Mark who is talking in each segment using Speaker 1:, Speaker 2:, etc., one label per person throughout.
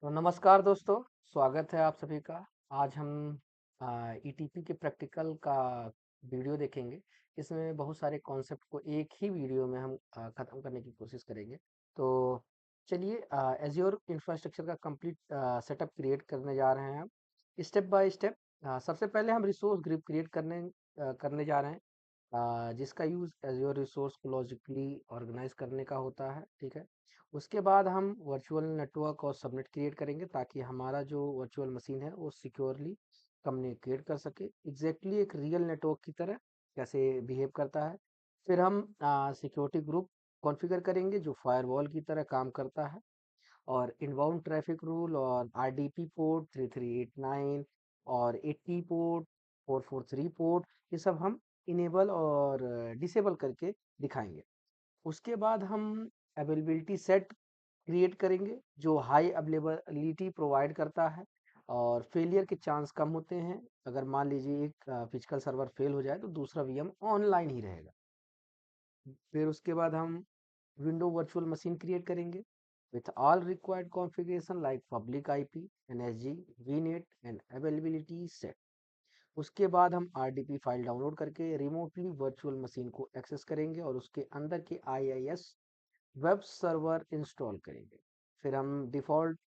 Speaker 1: तो नमस्कार दोस्तों, स्वागत है आप सभी का। आज हम ईटीपी के प्रैक्टिकल का वीडियो देखेंगे। इसमें बहुत सारे कॉन्सेप्ट को एक ही वीडियो में हम ख़त्म करने की कोशिश करेंगे। तो चलिए एज़्योर इंफ्रास्ट्रक्चर का कंप्लीट सेटअप क्रिएट करने जा रहे हैं हम, स्टेप बाय स्टेप। सबसे पहले हम रिसोर्स ग्रिड क्रिएट करने जा रहे हैं। जिसका यूज़ एज़्योर रिसोर्स को लॉजिकली ऑर्गेनाइज करने का होता है, ठीक है। उसके बाद हम वर्चुअल नेटवर्क और सबनेट क्रिएट करेंगे ताकि हमारा जो वर्चुअल मशीन है वो सिक्योरली कम्युनिकेट कर सके एग्जैक्टली एक रियल नेटवर्क की तरह कैसे बिहेव करता है। फिर हम सिक्योरिटी ग्रुप कॉन्फ़िगर करेंगे जो फायरवॉल की तरह काम करता है, और इनबाउंड ट्रैफिक रूल और आरडीपी पोर्ट 3389 और 80 पोर्ट 443 पोर्ट, ये सब हम इनेबल और डिसेबल करके दिखाएंगे। उसके बाद हम अवेलेबिलिटी सेट क्रिएट करेंगे जो हाई अवेलेबिलिटी प्रोवाइड करता है और फेलियर के चांस कम होते हैं। अगर मान लीजिए एक फिजिकल सर्वर फेल हो जाए तो दूसरा वीएम ऑनलाइन ही रहेगा। फिर उसके बाद हम विंडो वर्चुअल मशीन क्रिएट करेंगे with all required configuration like public IP, NSG, VNet and availability set। उसके बाद हम RDP फाइल डाउनलोड करके रिमोटली वर्चुअल मशीन को एक्सेस करेंगे और उसके अंदर के IIS वेब सर्वर इंस्टॉल करेंगे। फिर हम डिफ़ॉल्ट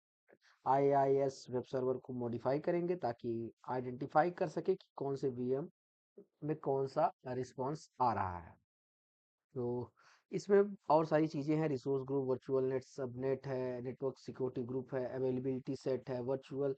Speaker 1: IIS वेब सर्वर को मॉडिफाई करेंगे ताकि आइडेंटिफाई कर सके कि कौन से वीएम में कौन सा रिस्पॉन्स आ रहा है। तो इसमें और सारी चीज़ें हैं, resource group, virtual net, subnet है, नेटवर्क सिक्योरिटी ग्रुप है, अवेलेबिलिटी सेट है, वर्चुअल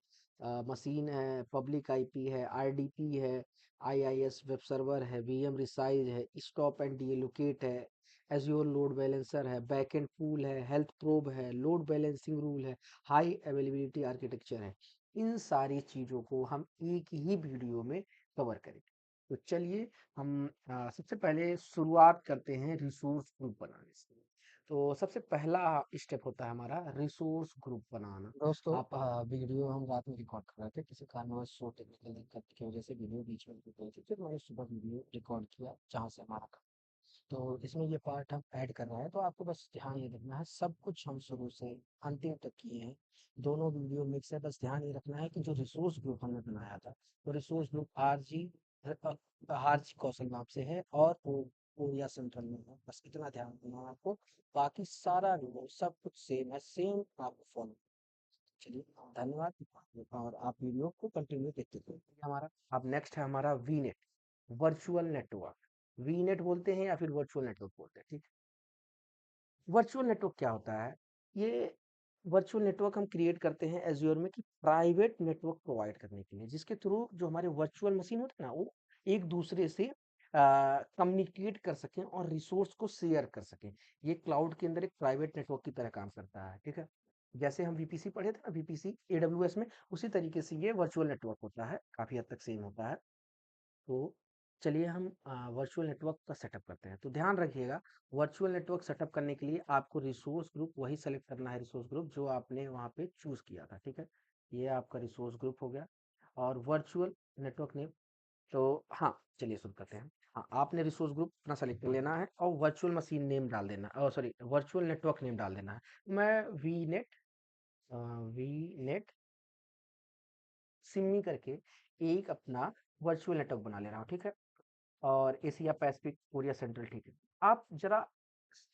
Speaker 1: मशीन है, पब्लिक आईपी है, आरडीपी है, आईआईएस वेब सर्वर है, वीएम रिसाइज है, स्टॉप एंड डीलोकेट है, एज्योर लोड बैलेंसर है, बैकएंड पूल है, हेल्थ प्रोब है, लोड बैलेंसिंग रूल है, हाई अवेलेबिलिटी आर्किटेक्चर है। इन सारी चीज़ों को हम एक ही वीडियो में कवर करेंगे। तो चलिए हम सबसे पहले शुरुआत करते हैं रिसोर्स ग्रुप बनाने से। तो सबसे पहला स्टेप होता है हमारा रिसोर्स ग्रुप बनाना।
Speaker 2: दोस्तों
Speaker 1: आप
Speaker 2: वीडियो हम रात में रिकॉर्ड कर रहे थे। किसी कारणवश शो टेक्निकल दिक्कत की वजह से वीडियो बीच में रुक गई थी। फिर मैंने सुबह वीडियो रिकॉर्ड किया जहाँ से हमारा था। तो इसमें ये पार्ट हम ऐड कर रहे हैं, तो आपको बस ध्यान ये रखना है, सब कुछ हम शुरू से अंतिम तक किए हैं। दोनों वीडियो मिक्स है, बस ध्यान ये रखना है कि जो रिसोर्स ग्रुप हमने बनाया था, तो रिसोर्स ग्रुप आरजी कौशल नाम से है और वो या सेंट्रल में है। बस इतना ध्यान रखना है आपको। बाकी सारा वीडियो सब कुछ सेम है, सेम आपको फॉलो। चलिए, धन्यवाद और आप वीडियो को कंटिन्यू देखते रहिए।
Speaker 1: हमारा अब नेक्स्ट है हमारा वीनेट, वर्चुअल नेटवर्क। वीनेट बोलते हैं या फिर वर्चुअल नेटवर्क बोलते हैं, ठीक। वर्चुअल नेटवर्क क्या होता है? ये वर्चुअल नेटवर्क हम क्रिएट करते हैं एज़्योर में कि प्राइवेट नेटवर्क प्रोवाइड करने के लिए, जिसके थ्रू जो हमारे वर्चुअल मशीन होते हैं ना, वो एक दूसरे से कम्युनिकेट कर सकें और रिसोर्स को शेयर कर सकें। ये क्लाउड के अंदर एक प्राइवेट नेटवर्क की तरह काम करता है, ठीक है। जैसे हम वीपीसी पढ़े थे ना, वीपीसी एडब्ल्यूएस में, उसी तरीके से ये वर्चुअल नेटवर्क होता है, काफी हद तक सेम होता है। तो चलिए हम वर्चुअल नेटवर्क का सेटअप करते हैं। तो ध्यान रखिएगा, वर्चुअल नेटवर्क सेटअप करने के लिए आपको रिसोर्स ग्रुप वही सेलेक्ट करना है, रिसोर्स ग्रुप जो आपने वहाँ पे चूज किया था, ठीक है। ये आपका रिसोर्स ग्रुप हो गया और वर्चुअल नेटवर्क नेम। तो हाँ, चलिए शुरू करते हैं। हाँ, आपने रिसोर्स ग्रुप अपना सेलेक्ट कर लेना है और वर्चुअल मशीन नेम डाल देना, और सॉरी वर्चुअल नेटवर्क नेम डाल देना है। मैं वी नेट सिमी करके एक अपना वर्चुअल नेटवर्क बना ले रहा हूँ, ठीक है। और एशिया पैसिफिक कोरिया सेंट्रल, ठीक है। आप जरा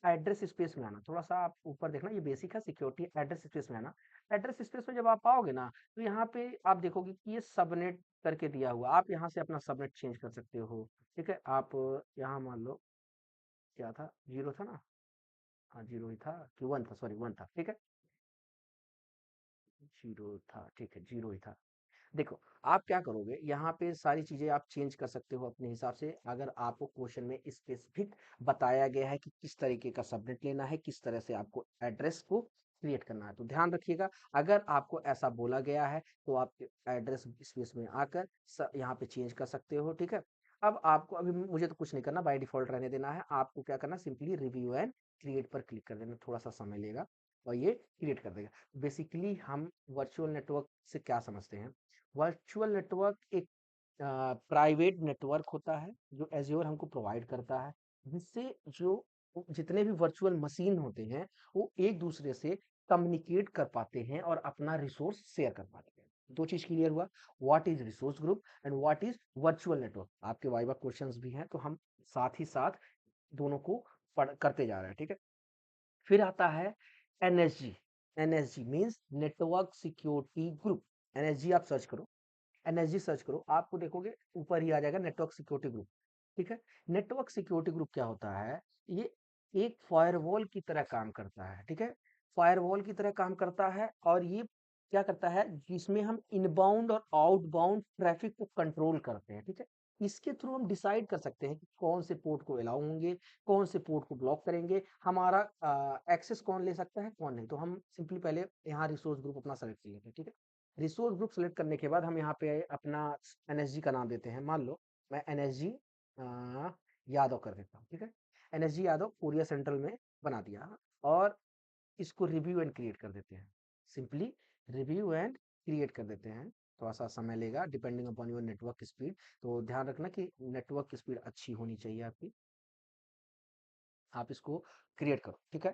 Speaker 1: एड्रेस स्पेस में आना, थोड़ा सा आप ऊपर देखना, ये बेसिक है सिक्योरिटी। एड्रेस स्पेस में आना। एड्रेस स्पेस में जब आप आओगे ना, तो यहाँ पे आप देखोगे कि ये सबनेट करके दिया हुआ, आप यहाँ से अपना सबनेट चेंज कर सकते हो, ठीक है। आप यहाँ मान लो क्या था, जीरो था ना, हाँ जीरो ही था कि वन था, सॉरी वन था, ठीक है। जीरो था, ठीक है, जीरो ही था। देखो, आप क्या करोगे, यहाँ पे सारी चीजें आप चेंज कर सकते हो अपने हिसाब से। अगर आपको क्वेश्चन में स्पेसिफिक बताया गया है कि किस तरीके का सबनेट लेना है, किस तरह से आपको एड्रेस को क्रिएट करना है, तो ध्यान रखिएगा। अगर आपको ऐसा बोला गया है तो आप एड्रेस स्पेस में आकर यहाँ पे चेंज कर सकते हो, ठीक है। अब आपको, अभी मुझे तो कुछ नहीं करना, बाय डिफॉल्ट रहने देना है। आपको क्या करना, सिंपली रिव्यू एंड क्रिएट पर क्लिक कर देना, थोड़ा सा समय लेगा और ये क्रिएट कर देगा। बेसिकली हम वर्चुअल नेटवर्क से क्या समझते हैं? वर्चुअल नेटवर्क एक प्राइवेट नेटवर्क होता है जो एज़्योर हमको प्रोवाइड करता है, जिससे जो जितने भी वर्चुअल मशीन होते हैं वो एक दूसरे से कम्युनिकेट कर पाते हैं और अपना रिसोर्स शेयर कर पाते हैं। दो चीज क्लियर हुआ, what is resource group and what is virtual network. आपके वाइवा क्वेश्चंस भी हैं, तो हम साथ ही साथ दोनों को पढ़ करते जा रहे हैं, ठीक है। फिर आता है NSG. NSG means network security group. NSG आप सर्च करो, एनएसजी सर्च करो, आपको देखोगे ऊपर ही आ जाएगा नेटवर्क सिक्योरिटी ग्रुप, ठीक है। नेटवर्क सिक्योरिटी ग्रुप क्या होता है, ये एक फायरवॉल की तरह काम करता है, ठीक है। फायरवॉल की तरह काम करता है और ये क्या करता है, जिसमें हम इनबाउंड और आउटबाउंड ट्रैफिक को कंट्रोल करते हैं, ठीक है। इसके थ्रू हम डिसाइड कर सकते हैं कि कौन से पोर्ट को अलाउ होंगे, कौन से पोर्ट को ब्लॉक करेंगे, हमारा एक्सेस कौन ले सकता है कौन नहीं। तो हम सिंपली पहले यहाँ रिसोर्स ग्रुप अपना सेलेक्ट कर लेते हैं, ठीक है। रिसोर्स ग्रुप सेलेक्ट करने के बाद हम यहाँ पे अपना एनएसजी का नाम देते हैं। मान लो मैं एनएसजी यादव कर देता हूँ, ठीक है। एनएसजी यादव कोरिया सेंट्रल में बना दिया और इसको रिव्यू एंड क्रिएट कर देते हैं। सिंपली रिव्यू एंड क्रिएट कर देते हैं। थोड़ा सा समय लेगा depending upon your network speed, तो ध्यान रखना कि नेटवर्क की स्पीड अच्छी होनी चाहिए आपकी। आप इसको क्रिएट करो, ठीक है।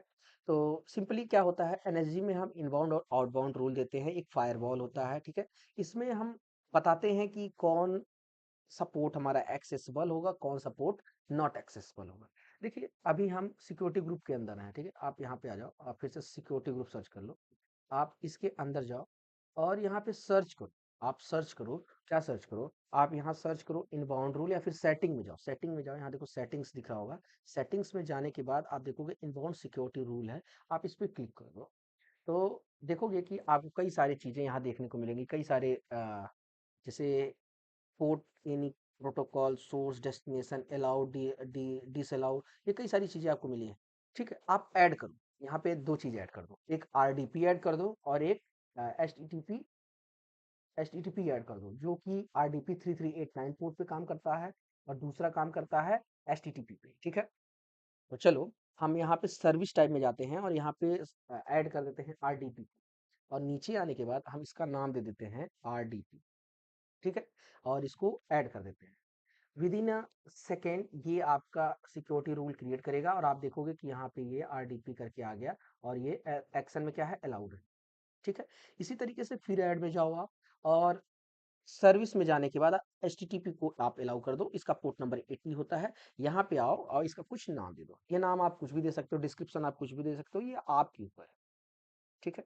Speaker 1: तो सिंपली क्या होता है, एनएसजी में हम इनबाउंड और आउटबाउंड रूल देते हैं, एक फायरवॉल होता है, ठीक है। इसमें हम बताते हैं कि कौन सपोर्ट हमारा एक्सेसिबल होगा, कौन सपोर्ट नॉट एक्सेसिबल होगा। देखिए अभी हम सिक्योरिटी ग्रुप के अंदर हैं, ठीक है। आप यहाँ पे आ जाओ, आप फिर से सिक्योरिटी ग्रुप सर्च कर लो, आप इसके अंदर जाओ और यहाँ पे सर्च करो। आप सर्च करो, क्या सर्च करो, आप यहाँ सर्च करो इनबाउंड रूल या फिर सेटिंग में जाओ। सेटिंग में जाओ, यहाँ देखो सेटिंग्स दिख रहा होगा। सेटिंग्स में जाने के बाद आप देखोगे इनबाउंड सिक्योरिटी रूल है, आप इस पे क्लिक कर दो। तो देखोगे कि आपको कई सारी चीजें यहाँ देखने को मिलेंगी, कई सारे जैसे port in protocol, source, destination, allowed, disallowed, ये कई सारी चीजें आपको मिली है, ठीक है। आप ऐड करो, यहाँ पे दो चीज ऐड कर दो, एक आरडीपी ऐड कर दो और एक H T T P add कर दो, जो कि आरडीपी 3389 पोर्ट पे काम करता है और दूसरा काम करता है एच टी टी पी पे, ठीक है। तो चलो हम यहाँ पे सर्विस टाइप में जाते हैं और यहाँ पे ऐड कर देते हैं आरडीपी और नीचे आने के बाद हम इसका नाम दे देते हैं आरडीपी, ठीक है। और इसको ऐड कर देते हैं। विद इन अ सेकेंड ये आपका सिक्योरिटी रूल क्रिएट करेगा और आप देखोगे कि यहाँ पे ये आरडीपी करके आ गया और ये एक्शन में क्या है, अलाउड है, ठीक है। इसी तरीके से फिर ऐड में जाओ आप और सर्विस में जाने के बाद एचटीटीपी को आप अलाउ कर दो, इसका पोर्ट नंबर 80 होता है। यहाँ पे आओ और इसका कुछ नाम दे दो, ये नाम आप कुछ भी दे सकते हो, डिस्क्रिप्शन आप कुछ भी दे सकते हो, ये आपके ऊपर है, ठीक है।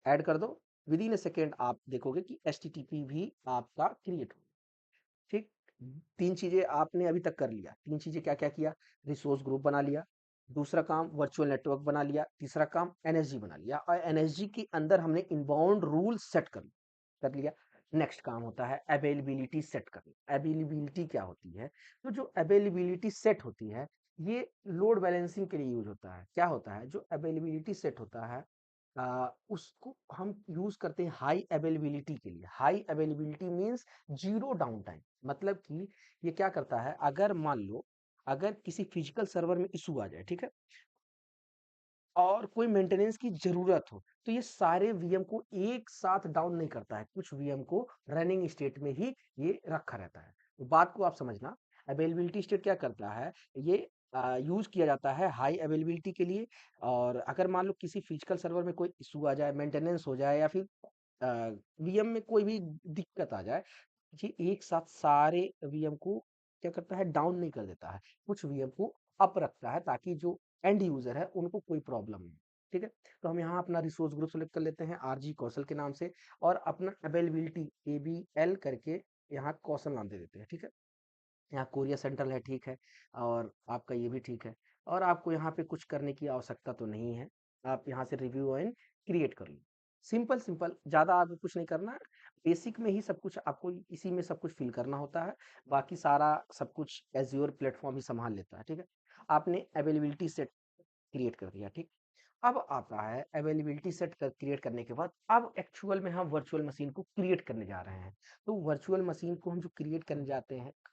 Speaker 1: ऐड कर दो, विद इन ए सेकेंड आप देखोगे कि एचटीटीपी भी आपका क्रिएट हो, ठीक। तीन चीजें आपने अभी तक कर लिया। तीन चीजें क्या क्या किया, रिसोर्स ग्रुप बना लिया, दूसरा काम वर्चुअल नेटवर्क बना लिया, तीसरा काम एनएसजी बना लिया और एनएसजी के अंदर हमने इनबाउंड रूल सेट कर लिया। नेक्स्ट काम होता है अवेलेबिलिटी सेट करना। अवेलेबिलिटी क्या होती है, तो जो अवेलेबिलिटी सेट होती है ये लोड बैलेंसिंग के लिए यूज होता है। क्या होता है, जो अवेलेबिलिटी सेट होता है उसको हम यूज करते हैं हाई अवेलेबिलिटी के लिए। High availability means zero down time, मतलब कि ये क्या करता है, अगर मान लो अगर किसी फिजिकल सर्वर में इशू आ जाए, ठीक है, और कोई मेंटेनेंस की जरूरत हो, तो ये सारे वीएम को एक साथ डाउन नहीं करता है, कुछ वीएम को रनिंग स्टेट में ही ये रखा रहता है। तो बात को आप समझना, अवेलेबिलिटी स्टेट क्या करता है, ये यूज किया जाता है हाई अवेलेबिलिटी के लिए। और अगर मान लो किसी फिजिकल सर्वर में कोई इशू आ जाए, मेंटेनेंस हो जाए या फिर वीएम में कोई भी दिक्कत आ जाए, ये एक साथ सारे वीएम को क्या करता है, डाउन नहीं कर देता है, कुछ वीएम को अप रखता है ताकि जो एंड यूजर है उनको कोई प्रॉब्लम नहीं, ठीक है। तो हम यहाँ अपना रिसोर्स ग्रुप सेलेक्ट कर लेते हैं आरजी कौशल के नाम से और अपना अवेलेबिलिटी एबीएल करके यहाँ कौशल नाम दे देते हैं, ठीक है। यहाँ कोरिया सेंट्रल है, ठीक है, और आपका ये भी ठीक है। और आपको यहाँ पे कुछ करने की आवश्यकता तो नहीं है, आप यहाँ से रिव्यू एंड क्रिएट कर लो। सिंपल सिंपल, ज़्यादा आपको कुछ नहीं करना, बेसिक में ही सब कुछ आपको इसी में सब कुछ फिल करना होता है। बाकी सारा सब कुछ एज्योर प्लेटफॉर्म ही संभाल लेता है, ठीक है। आपने अवेलेबिलिटी सेट क्रिएट कर दिया, ठीक। अब आता है अवेलेबिलिटी सेट कर क्रिएट करने के बाद अब एक्चुअल में हम वर्चुअल मशीन को क्रिएट करने जा रहे हैं। तो वर्चुअल मशीन को हम जो क्रिएट करने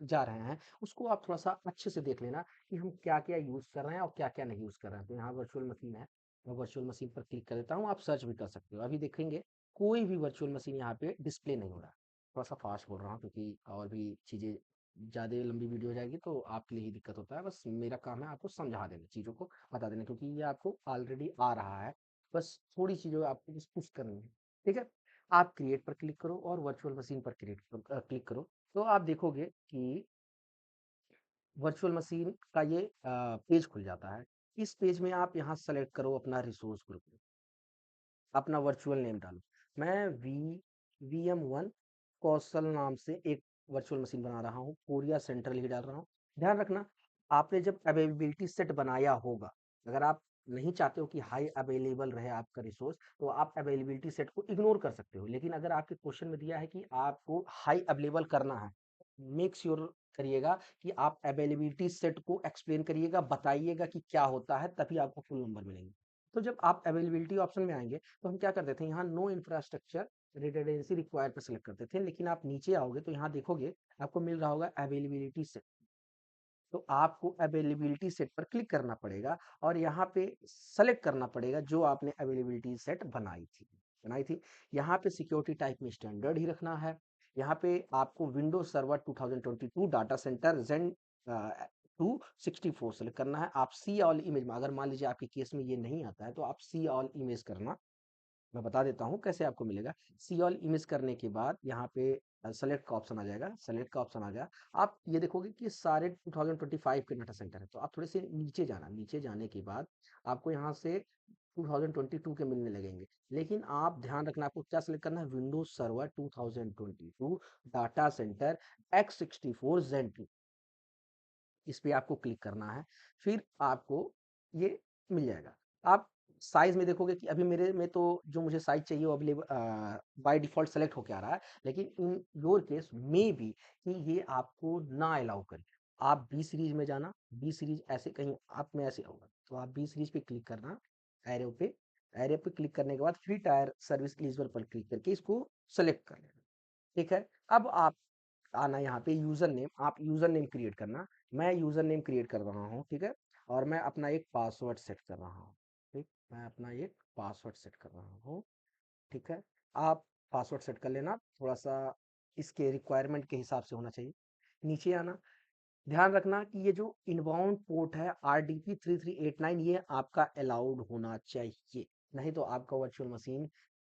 Speaker 1: जा रहे हैं उसको आप थोड़ा सा अच्छे से देख लेना कि हम क्या क्या यूज कर रहे हैं और क्या क्या नहीं यूज कर रहे हैं। तो यहाँ वर्चुअल मशीन है, मैं वर्चुअल मशीन पर क्लिक कर देता हूँ, आप सर्च भी कर सकते हो। अभी देखेंगे कोई भी वर्चुअल मशीन यहाँ पे डिस्प्ले नहीं हो रहा। थोड़ा सा फास्ट बोल रहा हूँ क्योंकि और भी चीजें ज़्यादा लंबी वीडियो हो जाएगी तो आपके लिए ही दिक्कत होता है। बस मेरा काम है आपको समझा देना, चीज़ों को बता देना, क्योंकि ये आपको ऑलरेडी आ रहा है बस थोड़ी चीज़ें आपको बस पुश करनी है, ठीक है? आप क्रिएट पर क्लिक करो और वर्चुअल मशीन पर क्लिक करो, तो आप देखोगे कि वर्चुअल मशीन का ये पेज खुल जाता है। इस पेज में आप यहाँ सेलेक्ट करो अपना रिसोर्स ग्रुप, अपना वर्चुअल नेम डालो। मैं VM1 कौशल नाम से एक वर्चुअल मशीन बना रहा हूँ, कोरिया सेंट्रल ही डाल रहा हूँ। ध्यान रखना, आपने जब अवेलेबिलिटी सेट बनाया होगा, अगर आप नहीं चाहते हो कि हाई अवेलेबल रहे आपका रिसोर्स, तो आप अवेलेबिलिटी सेट को इग्नोर कर सकते हो। लेकिन अगर आपके क्वेश्चन में दिया है कि आपको हाई अवेलेबल करना है, मेक श्योर करिएगा कि आप अवेलेबिलिटी सेट को एक्सप्लेन करिएगा, बताइएगा कि क्या होता है, तभी आपको फुल नंबर मिलेंगे। तो जब आप अवेलेबिलिटी ऑप्शन में आएंगे, तो हम क्या करते थे, यहाँ नो इंफ्रास्ट्रक्चर रिडंडेंसी रिक्वायर्ड पर सेलेक्ट करते थे, लेकिन आप नीचे आओगे तो यहाँ देखोगे आपको मिल रहा होगा अवेलेबिलिटी सेट। तो आपको अवेलेबिलिटी सेट पर क्लिक करना पड़ेगा और यहाँ पे सेलेक्ट करना पड़ेगा जो आपने अवेलेबिलिटी सेट बनाई थी। यहाँ पे सिक्योरिटी टाइप में स्टैंडर्ड ही रखना है। यहाँ पे आपको विंडोज सर्वर 2022 डाटा सेंटर जेन 264 सेलेक्ट करना है। आप सी ऑल इमेज में, अगर मान लीजिए आपके केस में ये नहीं आता है, तो आप सी ऑल इमेज करना। मैं बता देता हूँ कैसे आपको मिलेगा। सी ऑल इमेज करने के बाद यहाँ पे सेलेक्ट का ऑप्शन आ जाएगा। सेलेक्ट का ऑप्शन आ गया, आप ये देखोगे कि सारे 2025 के डाटा सेंटर है, तो आप थोड़े से नीचे जाना। नीचे जाने के बाद आपको यहाँ से 2022 के मिलने लगेंगे, लेकिन आप ध्यान रखना, आपको क्या सेलेक्ट करना है, Windows server 2022 data centre x64 जेन 2, इस पे आपको क्लिक करना है। फिर आपको ये मिल जाएगा। आप साइज़ में देखोगे कि अभी मेरे में तो जो मुझे साइज़ चाहिए वो बाय डिफ़ॉल्ट सेलेक्ट होके आ रहा है, लेकिन in your case may be कि ये आपको ना अलाउ करे। आप बी सीरीज़ में जाना, बी सीरीज़ ऐसे कहीं आप में ऐसे होगा, तो आप बी सीरीज़ पे क्लिक करना, एरो पे। एरो पे क्लिक करने के बाद फ्री टायर सर्विस एलिजिबल पर क्लिक करके इसको सेलेक्ट कर लेना, ठीक है? अब आप आना यहाँ पे यूजर नेम, आप यूजर नेम क्रिएट करना। मैं यूजर नेम क्रिएट कर रहा हूँ, ठीक है? और मैं अपना एक पासवर्ड सेट कर रहा हूँ, ठीक? मैं अपना एक पासवर्ड सेट कर रहा हूँ, ठीक है? आप पासवर्ड सेट कर लेना, थोड़ा सा इसके रिक्वायरमेंट के हिसाब से होना चाहिए। नीचे आना, ध्यान रखना कि ये जो इनबाउंड पोर्ट है RDP3389, ये आपका अलाउड होना चाहिए, नहीं तो आपका वर्चुअल मशीन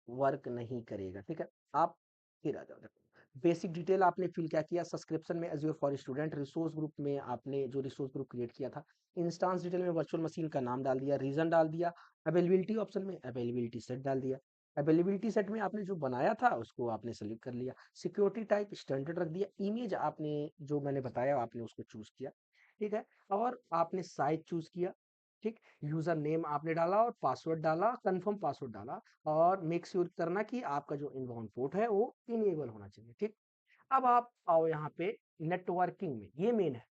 Speaker 1: वर्क नहीं करेगा, ठीक है? आप फिर आ जाओ, देखो बेसिक डिटेल आपने फिल क्या किया, सब्सक्रिप्शन में Azure for student, resource group में आपने जो रिसोर्स ग्रुप क्रिएट किया था, इंस्टांस डिटेल में वर्चुअल मशीन का नाम डाल दिया, रीजन डाल दिया, अवेलेबिलिटी ऑप्शन में अवेलेबिलिटी सेट डाल दिया। अवेलेबिलिटी सेट में आपने जो बनाया था उसको आपने सेलेक्ट कर लिया। सिक्योरिटी टाइप स्टैंडर्ड रख दिया। इमेज आपने जो मैंने बताया आपने उसको चूज किया, ठीक है? और आपने साइज चूज किया, ठीक? यूजर नेम आपने डाला और पासवर्ड डाला, कंफर्म पासवर्ड डाला, और मेक श्योर करना कि आपका जो इनबाउंड पोर्ट है वो इनेबल होना चाहिए, ठीक? अब आप आओ यहाँ पे नेटवर्किंग में, ये मेन है।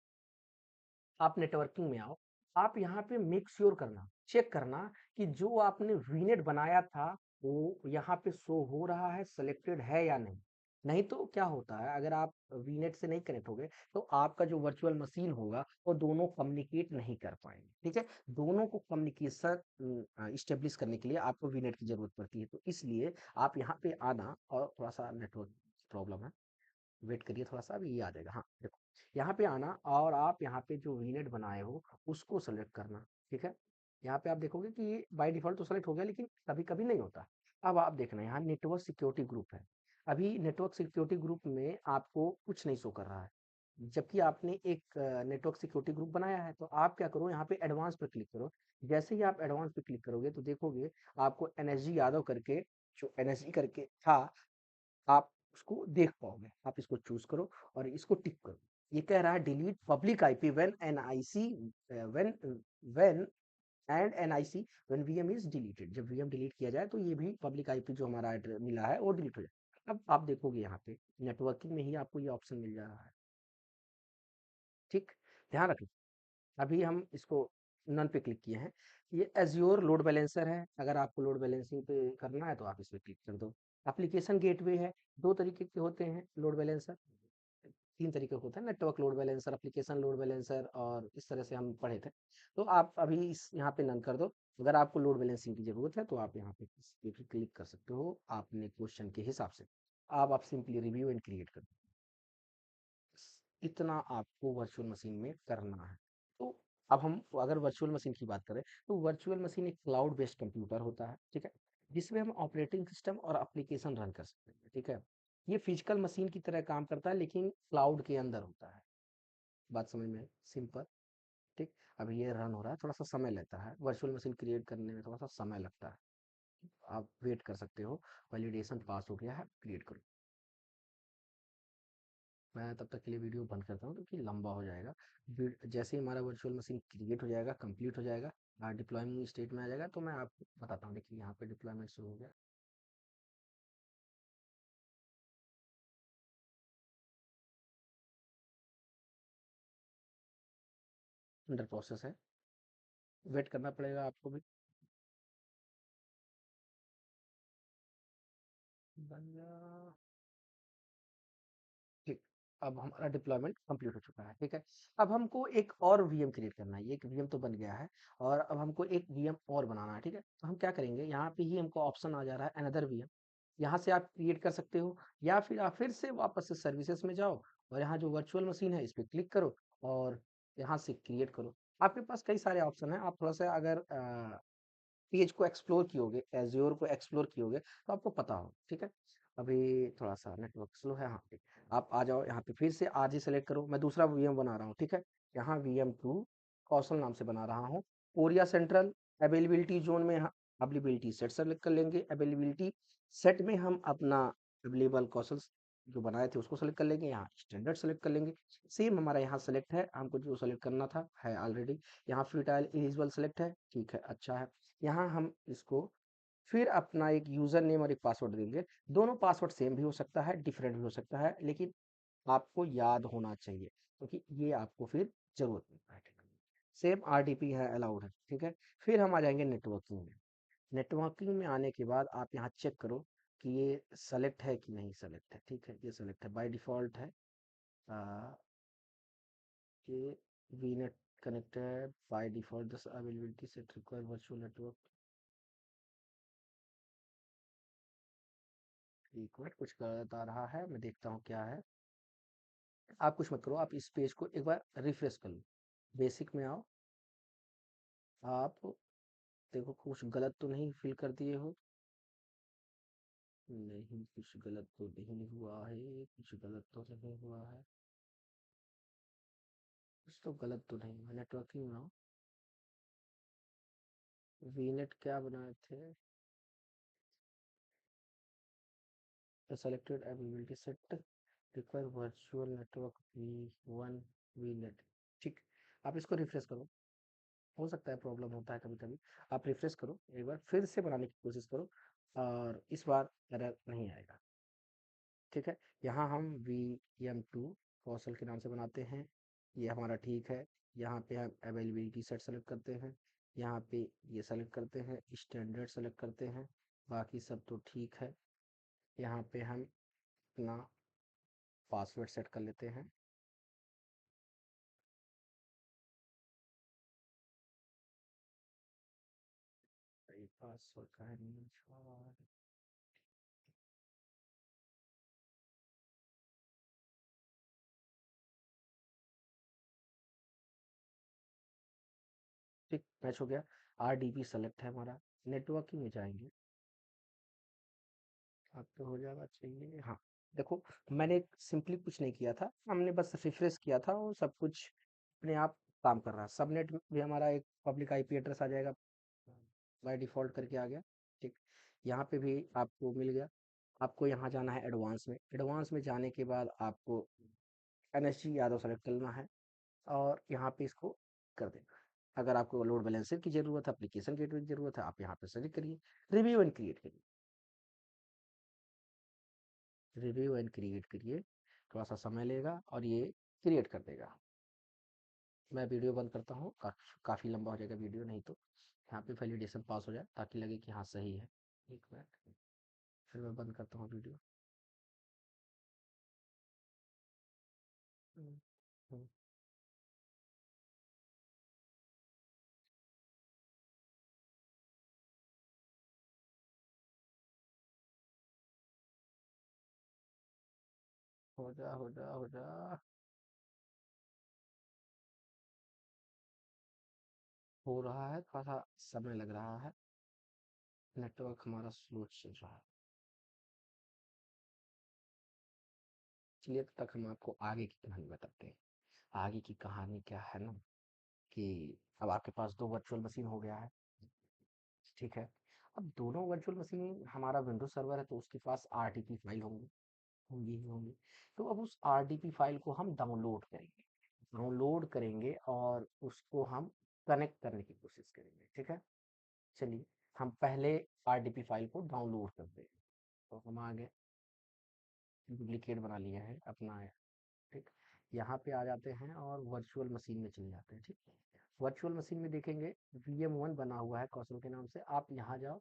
Speaker 1: आप नेटवर्किंग में आओ, आप यहाँ पे मेक श्योर करना, चेक करना कि जो आपने वीनेट बनाया था वो यहाँ पे शो हो रहा है, सिलेक्टेड है या नहीं। नहीं तो क्या होता है, अगर आप वीनेट से नहीं कनेक्ट हो गए, तो आपका जो वर्चुअल मशीन होगा वो दोनों कम्युनिकेट नहीं कर पाएंगे, ठीक है? दोनों को कम्युनिकेशन इस्टेब्लिश करने के लिए आपको वीनेट की जरूरत पड़ती है, तो इसलिए आप यहाँ पे आना, और थोड़ा सा नेटवर्क प्रॉब्लम है, वेट करिए थोड़ा सा, अभी ये आ जाएगा। हाँ देखो, यहाँ पे आना और आप यहाँ पे जो वीनेट बनाए हो उसको सेलेक्ट करना, ठीक है? यहाँ पे आप देखोगे कि ये बाय डिफॉल्ट तो सेलेक्ट हो गया, लेकिन कभी कभी नहीं होता। अब आप देखना, यहाँ नेटवर्क सिक्योरिटी ग्रुप है। अभी नेटवर्क सिक्योरिटी ग्रुप में आपको कुछ नहीं शो कर रहा है, जबकि आपने एक नेटवर्क सिक्योरिटी ग्रुप बनाया है। तो आप क्या करो, यहाँ पे एडवांस पे क्लिक करो। जैसे ही आप एडवांस पे क्लिक करोगे तो देखोगे आपको NSG यादव करके, जो NSG करके था, आप उसको देख पाओगे। आप इसको चूज करो और इसको टिक करो। ये कह रहा है delete public IP when NIC, when when and NIC when VM is deleted. जब वीएम डिलीट किया जाए तो ये भी पब्लिक आईपी जो हमारा एड्रेस मिला है वो डिलीट हो जाए। अब आप देखोगे यहाँ पे नेटवर्किंग में ही आपको ये ऑप्शन मिल जा रहा है, ठीक? ध्यान रखना, अभी हम इसको नन पे क्लिक किए हैं। ये एज्योर लोड बैलेंसर है, अगर आपको लोड बैलेंसिंग पे करना है तो आप इस पे क्लिक कर दो। एप्लीकेशन गेटवे है, दो तरीके के होते हैं लोड बैलेंसर, तीन तरीके के होते हैं, network load balancer, application load balancer, और इस तरह से हम पढ़े थे। तो आप अभी इस यहाँ पे नन कर दो। अगर आपको लोड बैलेंसिंग की जरूरत है तो आप यहाँ पे इस पे भी क्लिक कर सकते हो आपने क्वेश्चन के हिसाब से। अब आप सिंपली रिव्यू एंड क्रिएट कर दो। इतना आपको वर्चुअल मशीन में करना है। तो अब हम अगर वर्चुअल मशीन की बात करें, तो वर्चुअल मशीन एक क्लाउड बेस्ड कंप्यूटर होता है, ठीक है? जिसमें हम ऑपरेटिंग सिस्टम और एप्लीकेशन रन कर सकते हैं, ठीक है? ये फिजिकल मशीन की तरह काम करता है लेकिन क्लाउड के अंदर होता है। बात समझ में आई? सिंपल, ठीक? अब ये रन हो रहा है, थोड़ा-सा समय लेता है, वर्चुअल मशीन क्रिएट करने में थोड़ा-सा समय लगता है। आप वेट कर सकते हो, वैलिडेशन पास हो गया है, क्रिएट करो। मैं तब तक के लिए वीडियो बंद करता हूँ क्योंकि लंबा हो जाएगा। जैसे ही हमारा वर्चुअल मशीन क्रिएट हो जाएगा, कंप्लीट हो जाएगा, डिप्लॉयमेंट स्टेट में आ जाएगा, तो मैं आपको बताता हूँ। देखिए यहाँ पे डिप्लॉयमेंट शुरू हो गया। अंडर प्रोसेस है, वेट करना पड़ेगा आपको भी। बन गया। ठीक, अब हमारा डिप्लॉयमेंट कंप्लीट हो चुका है, ठीक है? अब हमको एक और वीएम क्रिएट करना है। ये एक वीएम तो बन गया है और अब हमको एक वीएम और बनाना है, ठीक है? तो हम क्या करेंगे, यहाँ पे ही हमको ऑप्शन आ जा रहा है अनदर वीएम। यहाँ से आप क्रिएट कर सकते हो या फिर आप फिर से वापस से सर्विसेज में जाओ और यहाँ जो वर्चुअल मशीन है इस पे क्लिक करो और यहाँ से क्रिएट करो। आपके पास कई सारे ऑप्शन हैं। आप थोड़ा सा अगर पेज को एक्सप्लोर कियोगे, एज़्योर को एक्सप्लोर कियोगे, तो आपको पता हो, ठीक है? अभी थोड़ा-सा नेटवर्क स्लो है, हाँ, ठीक। आप आ जाओ यहाँ पे, फिर से आरजी सेलेक्ट करो, मैं दूसरा वीएम बना रहा हूँ, ठीक है? यहाँ वीएम2 कौशल नाम से बना रहा हूँ। कोरिया सेंट्रल अवेलेबिलिटी ज़ोन में यहाँ अवेलेबिलिटी सेट सेलेक्ट कर लेंगे। अवेलेबिलिटी सेट में हम अपना अवेलेबल कौशल जो बनाए थे उसको सेलेक्ट कर लेंगे, यहाँ स्टैंडर्ड सेलेक्ट कर लेंगे। सेम हमारा यहाँ सेलेक्ट है, हमको जो सेलेक्ट करना था है ऑलरेडी। यहाँ फ्री ट्रायल एलिजिबल सेलेक्ट है, ठीक है, अच्छा है। यहाँ हम इसको फिर अपना एक यूज़र नेम और एक पासवर्ड देंगे। दोनों पासवर्ड सेम भी हो सकता है, डिफरेंट भी हो सकता है, लेकिन आपको याद होना चाहिए क्योंकि ये आपको फिर ज़रूरत में पड़ेगा। सेम आरडीपी है, अलाउड है, ठीक है? फिर हम आ जाएँगे नेटवर्किंग में। नेटवर्किंग में आने के बाद आप यहाँ चेक करो कि ये सेलेक्ट है कि नहीं सेलेक्ट है, ठीक है? ये सेलेक्ट है, बाय डिफ़ॉल्ट है। अ, ये वीनेट connected by default this availability set require virtual network. एक मिनट, कुछ गलत आ रहा है, मैं देखता हूँ क्या है। आप कुछ मत करो, आप इस पेज को एक बार रिफ्रेश कर लो। बेसिक में आओ, आप देखो कुछ गलत तो नहीं फिल कर दिए हो। नहीं, कुछ गलत तो नहीं हुआ है, कुछ गलत तो नहीं हुआ है, कुछ तो गलत तो नहीं हुआ। नेटवर्किंग में आओ, वीनेट क्या बनाए थे, selected availability set require virtual network V one VNet, ठीक। आप इसको रिफ्रेश करो, हो सकता है प्रॉब्लम होता है कभी कभी। आप रिफ्रेश करो एक बार, फिर से बनाने की कोशिश करो और इस बार एरर नहीं आएगा, ठीक है? यहाँ हम वी एम टू कौशल के नाम से बनाते हैं, ये हमारा ठीक है। यहाँ पे हम अवेलेबिलिटी सेट सेलेक्ट करते हैं, यहाँ पे ये सेलेक्ट करते हैं, स्टैंडर्ड सेलेक्ट करते हैं, बाकी सब तो ठीक है। यहाँ पे हम अपना पासवर्ड सेट कर लेते हैं। पासवर्ड का है नहीं छोड़। ठीक, मैच हो गया। आर डी बी सेलेक्ट है हमारा। नेटवर्किंग में जाएंगे, अब तो हो जाना चाहिए, हाँ। देखो, मैंने सिंपली कुछ नहीं किया था, हमने बस रिफ्रेश किया था और सब कुछ अपने आप काम कर रहा है। सबनेट भी हमारा एक पब्लिक आईपी एड्रेस आ जाएगा, बाय डिफ़ॉल्ट करके आ गया, ठीक। यहाँ पे भी आपको मिल गया। आपको यहाँ जाना है एडवांस में। एडवांस में जाने के बाद आपको एनएसजी यादव सेलेक्ट करना है और यहाँ पे इसको कर देना। अगर आपको लोड बैलेंसर की ज़रूरत है, एप्लीकेशन गेटवे की ज़रूरत है, आप यहाँ पे सेलेक्ट करिए, रिव्यू एंड क्रिएट करिए। रिव्यू एंड क्रिएट करिए, थोड़ा सा समय लेगा और ये क्रिएट कर देगा। मैं वीडियो बंद करता हूँ, काफ़ी लंबा हो जाएगा वीडियो, नहीं तो यहाँ पे वैलिडेशन पास हो जाए ताकि लगे कि हाँ सही है। एक मिनट, फिर मैं बंद करता हूँ वीडियो। हम्म, हम्म, हो जा हो जा हो जा। हो रहा है, थोड़ा-सा समय लग रहा है, नेटवर्क हमारा स्लो चल रहा है। चलिए तब तक हम आपको आगे की कहानी बताते हैं। आगे की कहानी क्या है ना कि अब आपके पास 2 वर्चुअल मशीन हो गया है, ठीक है? अब दोनों वर्चुअल मशीन हमारा विंडोज़ सर्वर है तो उसके पास आरटीपी फाइल होंगी ही होंगी। तो अब उस आरटीपी फाइल को हम डाउनलोड करेंगे और उसको हम कनेक्ट करने की कोशिश करेंगे, ठीक है? चलिए, हम पहले आरटीपी फाइल को डाउनलोड करते हैं। तो हम आ गए, डुप्लिकेट बना लिया है अपना, ठीक। यहाँ पे आ जाते हैं और वर्चुअल मशीन में चले जाते हैं, ठीक। वर्चुअल मशीन में देखेंगे VM1 बना हुआ है कौशल के नाम से। आप यहाँ जाओ,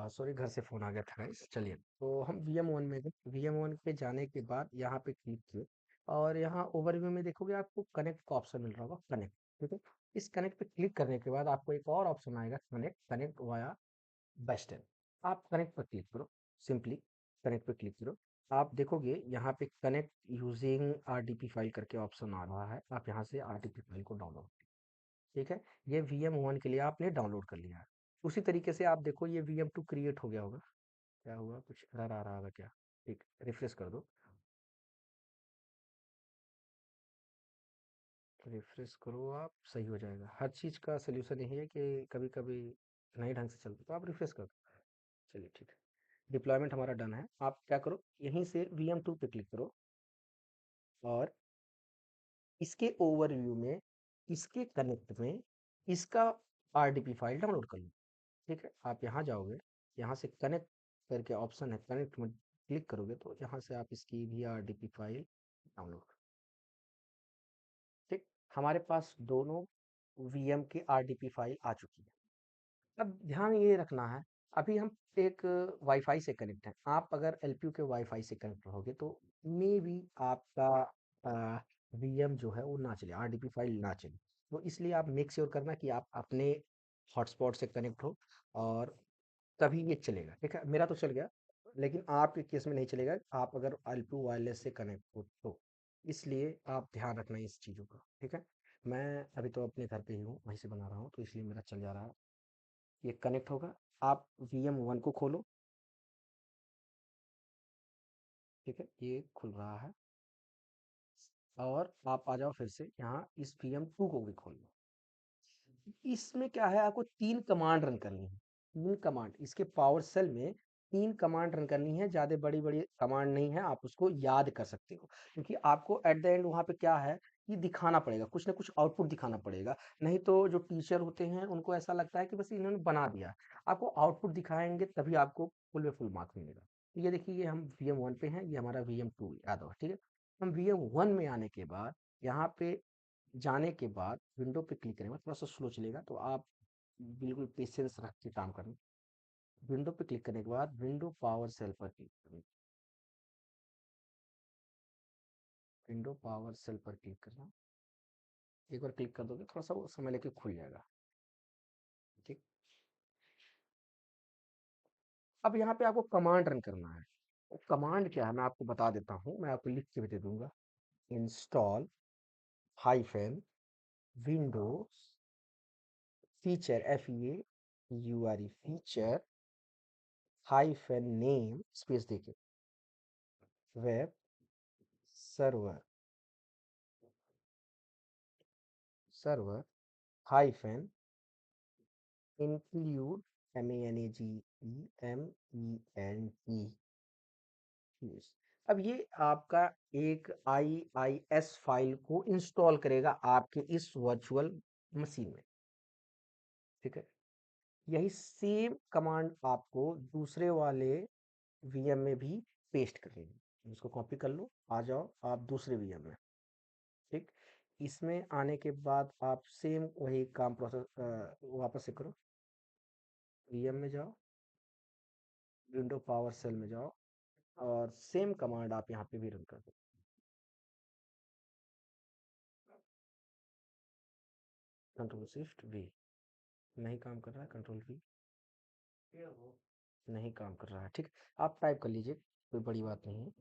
Speaker 1: सॉरी घर से फ़ोन आ गया था गाइस। चलिए, तो हम VM1 में गए, VM1 पे जाने के बाद यहाँ पे क्लिक किए और यहाँ ओवरव्यू में देखोगे आपको कनेक्ट का ऑप्शन मिल रहा होगा, कनेक्ट, ठीक है। इस कनेक्ट पे क्लिक करने के बाद आपको एक और ऑप्शन आएगा, कनेक्ट वाया बेस्ट है। आप कनेक्ट पर क्लिक करो, सिंपली कनेक्ट पे क्लिक करो। आप देखोगे यहाँ पे कनेक्ट यूजिंग आरडीपी फाइल करके ऑप्शन आ रहा है। आप यहाँ से आरडीपी फाइल को डाउनलोड, ठीक है। ये VM1 के लिए आपने डाउनलोड कर लिया है। उसी तरीके से आप देखो ये VM2 क्रिएट हो गया होगा। क्या हुआ, कुछ एरर आ रहा होगा क्या? ठीक, रिफ्रेश कर दो, रिफ्रेश करो, आप सही हो जाएगा। हर चीज़ का सोल्यूशन यही है कि कभी कभी नहीं ढंग से चलता तो आप रिफ्रेश कर दो। चलिए ठीक है, डिप्लॉयमेंट हमारा डन है। आप क्या करो, यहीं से VM2 पे क्लिक करो और इसके ओवरव्यू में, इसके कनेक्ट में, इसका आरडीपी फाइल डाउनलोड कर लो, ठीक है। आप यहाँ जाओगे, यहाँ से कनेक्ट करके ऑप्शन है, कनेक्ट में क्लिक करोगे तो यहाँ से आप इसकी भी आरडीपी फाइल डाउनलोड, ठीक। हमारे पास दोनों VM की आरडीपी फाइल आ चुकी है। अब ध्यान ये रखना है, अभी हम एक वाईफाई से कनेक्ट हैं। आप अगर एलपीयू के वाईफाई से कनेक्ट रहोगे तो मे बी आपका वीएम जो है वो ना चले, आरडीपी फाइल ना चले। तो इसलिए आप मेक श्योर करना कि आप अपने हॉटस्पॉट से कनेक्ट हो और तभी ये चलेगा, ठीक है। मेरा तो चल गया, लेकिन आपके केस में नहीं चलेगा, आप अगर एलपीयू वायरलेस से कनेक्ट हो तो। इसलिए आप ध्यान रखना इस चीज़ों का, ठीक है। मैं अभी तो अपने घर पे ही हूँ, वहीं से बना रहा हूँ, तो इसलिए मेरा चल जा रहा है। ये कनेक्ट होगा, आप VM1 को खोलो, ठीक है, ये खुल रहा है। और आप आ जाओ फिर से यहाँ, इस VM2 को भी खोल लो। इसमें क्या है, आपको 3 कमांड रन करनी है, 3 कमांड इसके पावर सेल में 3 कमांड रन करनी है। ज़्यादा बड़ी-बड़ी कमांड नहीं है, आप उसको याद कर सकते हो। क्योंकि आपको एट द एंड वहाँ पे क्या है कि दिखाना पड़ेगा, कुछ ना कुछ आउटपुट दिखाना पड़ेगा। नहीं तो जो टीचर होते हैं उनको ऐसा लगता है कि बस इन्होंने बना दिया। आपको आउटपुट दिखाएँगे तभी आपको फुल में फुल मार्क्स मिलेगा। तो ये देखिए, ये हम VM1 पे हैं, ये हमारा VM2 याद होगा, ठीक है। हम VM1 में आने के बाद, यहाँ पे जाने के बाद विंडो पे क्लिक करेंगे, थोड़ा सा स्लो चलेगा तो आप बिल्कुल पेशेंस रख के काम करना। विंडो पे क्लिक करने के बाद विंडो पावर सेल पर क्लिक करें, विंडो पावर सेल पर क्लिक करना। एक बार क्लिक कर दोगे थोड़ा सा वो समय लेके खुल जाएगा, ठीक। अब यहाँ पे आपको कमांड रन करना है। कमांड क्या है मैं आपको बता देता हूँ, मैं आपको लिख के भी दे दूंगा। Install hyphen Windows feature, FEAURE feature hyphen name space देके web server, server hyphen include, MENAGEMENT use. अब ये आपका एक IIS फाइल को इंस्टॉल करेगा आपके इस वर्चुअल मशीन में, ठीक है। यही सेम कमांड आपको दूसरे वाले VM में भी पेस्ट करेंगे। इसको कॉपी कर लो, आ जाओ आप दूसरे VM में, ठीक। इसमें आने के बाद आप सेम वही काम प्रोसेस वापस से करो। VM में जाओ, विंडो पावर सेल में जाओ और सेम कमांड आप यहाँ पे भी रन कर दो। कंट्रोल शिफ्ट V नहीं काम कर रहा है, कंट्रोल V नहीं काम कर रहा है, ठीक। आप टाइप कर लीजिए, कोई बड़ी बात नहीं है।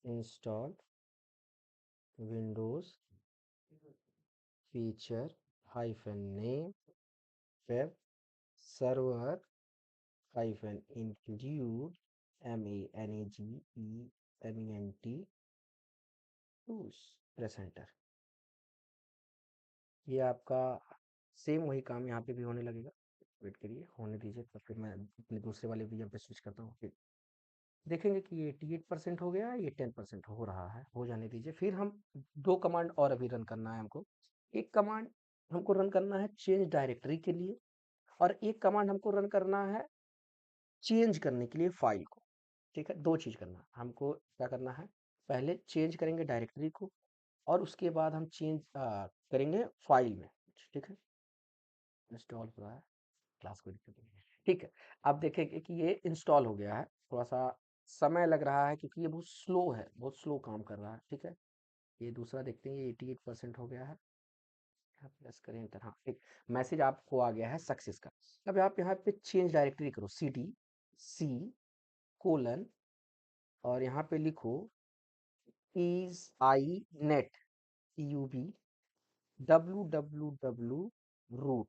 Speaker 1: Install Windows
Speaker 2: feature hyphen name web server hyphen include MENAGEMENT tools presenter. ये आपका सेम वही काम यहाँ पे भी होने लगेगा। वेट करिए, होने दीजिए, तो फिर मैं अपने दूसरे वाले वीएम पे स्विच करता हूँ। फिर देखेंगे कि ये 88% हो गया है, ये 10% हो रहा है, हो जाने दीजिए। फिर हम दो कमांड और अभी रन करना है हमको। एक कमांड हमको रन करना है चेंज डायरेक्टरी के लिए, और एक कमांड हमको रन करना है चेंज करने के लिए फाइल को। ठीक है, दो चीज़ करना है हमको। क्या करना है, पहले चेंज करेंगे डायरेक्टरी को, और उसके बाद हम चेंज करेंगे फाइल में। ठीक है, इंस्टॉल हो रहा है, क्लास कोई दिक्कत नहीं है। ठीक है, अब देखेंगे कि ये इंस्टॉल हो गया है। थोड़ा सा समय लग रहा है क्योंकि ये बहुत स्लो है, बहुत स्लो काम कर रहा है। ठीक है, ये दूसरा देखते हैं, ये 88% हो गया है। प्रेस करें एंटर। हाँ, एक मैसेज आपको आ गया है सक्सेस का। अब आप यहाँ पे चेंज डायरेक्टरी करो, CD:, और यहाँ पे लिखो is I net TUB www route.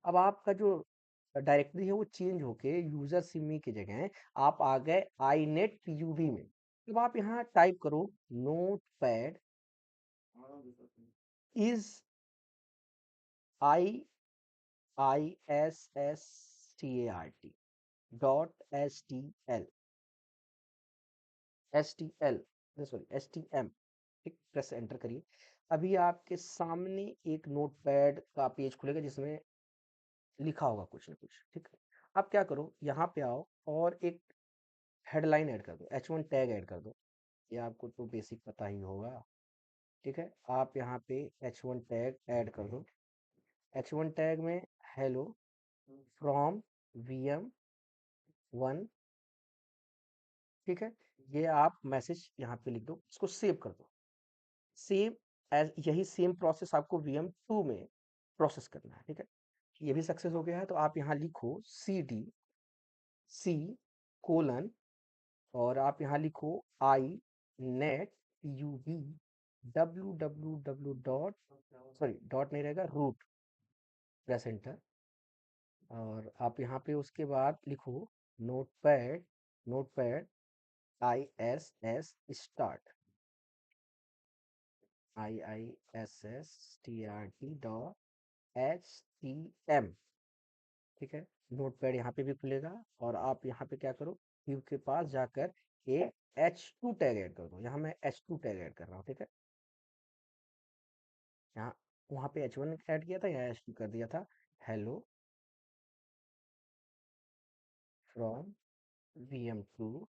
Speaker 2: अब आपका जो डायरेक्टरी है वो चेंज होके यूजर सिमी की जगह आप आ गए inet TUB में। अब आप यहाँ टाइप करो note pad is IISSTART .STL sorry STM। ठीक, प्रेस एंटर करिए। अभी आपके सामने एक नोटपैड का पेज खुलेगा जिसमें लिखा होगा कुछ ना कुछ। ठीक है, आप क्या करो, यहाँ पे आओ और एक हेडलाइन ऐड कर दो, H1 टैग ऐड कर दो। ये आपको तो बेसिक पता ही होगा। ठीक है, आप यहाँ पे H1 टैग ऐड कर दो। H1 टैग में हेलो फ्रॉम VM1। ठीक है, ये आप मैसेज यहाँ पे लिख दो, इसको सेव कर दो। सेम एज यही सेम प्रोसेस आपको VM2 में प्रोसेस करना है। ठीक है, ये भी सक्सेस हो गया है, तो आप यहाँ लिखो CD:, और आप यहाँ लिखो inet TUB www dot, sorry dot नहीं रहेगा, रूट, प्रेस एंटर। और आप यहाँ पे उसके बाद लिखो notepad notepad ISS start IISSTRT.HTM। ठीक है, नोटपैड यहाँ पे भी खुलेगा, और आप यहाँ पे क्या करो, क्यू के पास जाकर एक H2 टैग ऐड कर दो। यहाँ मैं H2 टैग ऐड कर रहा हूँ। ठीक है, यहाँ वहाँ पे H1 ऐड किया था, यहाँ H2 कर दिया था। Hello from VM2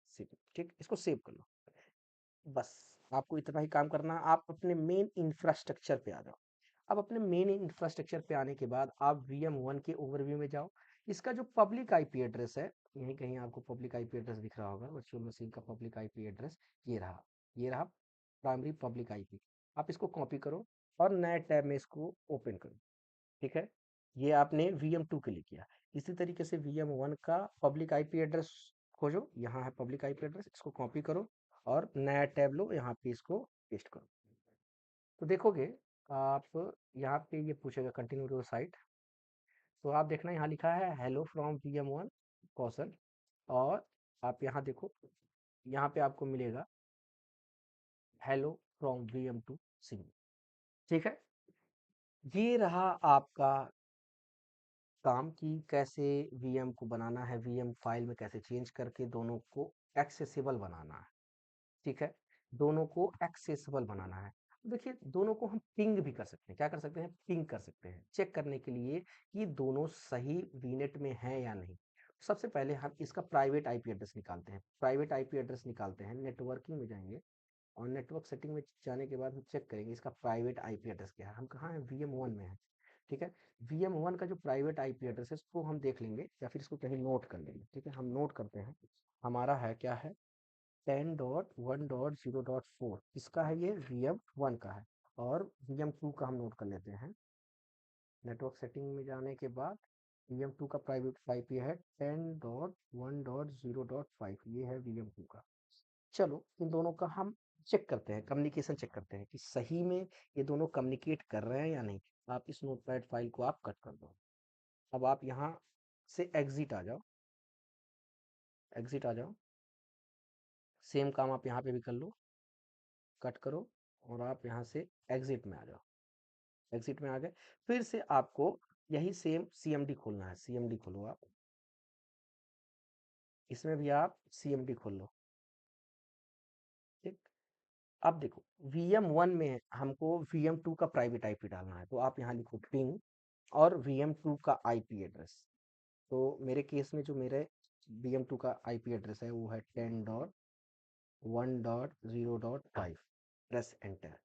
Speaker 2: city. ठीक, इसको सेव कर लो। बस आपको इतना ही काम करना है। आप अपने मेन इंफ्रास्ट्रक्चर पे आ जाओ। अब अपने मेन इंफ्रास्ट्रक्चर पे आने के बाद आप VM1 के ओवरव्यू में जाओ। इसका जो पब्लिक आईपी एड्रेस है, यहीं कहीं आपको पब्लिक आईपी एड्रेस दिख रहा होगा, वर्चुअल मशीन का पब्लिक आईपी एड्रेस ये रहा प्राइमरी पब्लिक आईपी। आप इसको कॉपी करो और नए टैब में इसको ओपन करो। ठीक है, ये आपने VM2 के लिए किया। इसी तरीके से VM1 का पब्लिक आईपी एड्रेस खोजो, यहाँ है पब्लिक आईपी एड्रेस, इसको कॉपी करो और नया टैब लो, यहाँ पे इसको पेस्ट करो। तो देखोगे आप, यहाँ पे ये पूछेगा कंटिन्यू योर साइट। तो आप देखना यहाँ लिखा है हेलो फ्रॉम VM1 कौशल, और आप यहाँ देखो, यहाँ पे आपको मिलेगा हेलो फ्रॉम VM2 सिंह। ठीक है, ये रहा आपका काम कि कैसे VM को बनाना है, VM फाइल में कैसे चेंज करके दोनों को एक्सेसिबल बनाना है। ठीक है, दोनों को एक्सेसिबल बनाना है। देखिए, दोनों को हम पिंग भी कर सकते हैं। क्या कर सकते हैं, पिंग कर सकते हैं, चेक करने के लिए कि दोनों सही वीनेट में हैं या नहीं। सबसे पहले हम इसका प्राइवेट आईपी एड्रेस निकालते हैं। प्राइवेट आईपी एड्रेस निकालते हैं, नेटवर्किंग में जाएंगे, और नेटवर्क सेटिंग में जाने के बाद हम चेक करेंगे इसका प्राइवेट आईपी एड्रेस क्या है। हम कहाँ हैं, VM1 में है। ठीक है, VM1 का जो प्राइवेट आईपी एड्रेस है इसको हम देख लेंगे, या फिर इसको कहीं नोट कर लेंगे। ठीक है, हम नोट करते हैं। हमारा है क्या है, 10.1.0.4, इसका है, ये VM1 का है। और VM2 का हम नोट कर लेते हैं। नेटवर्क सेटिंग में जाने के बाद VM2 का प्राइवेट आईपी है 10.1.0.5, ये है VM2 का। चलो इन दोनों का हम
Speaker 1: चेक करते हैं, कम्युनिकेशन चेक करते हैं कि सही में ये दोनों कम्युनिकेट कर रहे हैं या नहीं। आप इस नोटपैड फाइल को आप कट कर दो। अब आप यहाँ से एग्जिट आ जाओ, एग्जिट आ जाओ। सेम काम आप यहाँ पे भी कर लो, कट करो और आप यहाँ से एग्जिट में आ जाओ। एग्जिट में आ गए, फिर से आपको यही सेम सीएमडी खोलना है। सीएमडी खोलो आप, इसमें भी आप सीएमडी खोल लो। ठीक, अब देखो VM1 में हमको VM2 का प्राइवेट आईपी डालना है, तो आप यहाँ लिखो पिंग और VM2 का आईपी एड्रेस। तो मेरे केस में जो मेरे VM2 का आईपी एड्रेस है वो है 10.1.0.5। Press enter.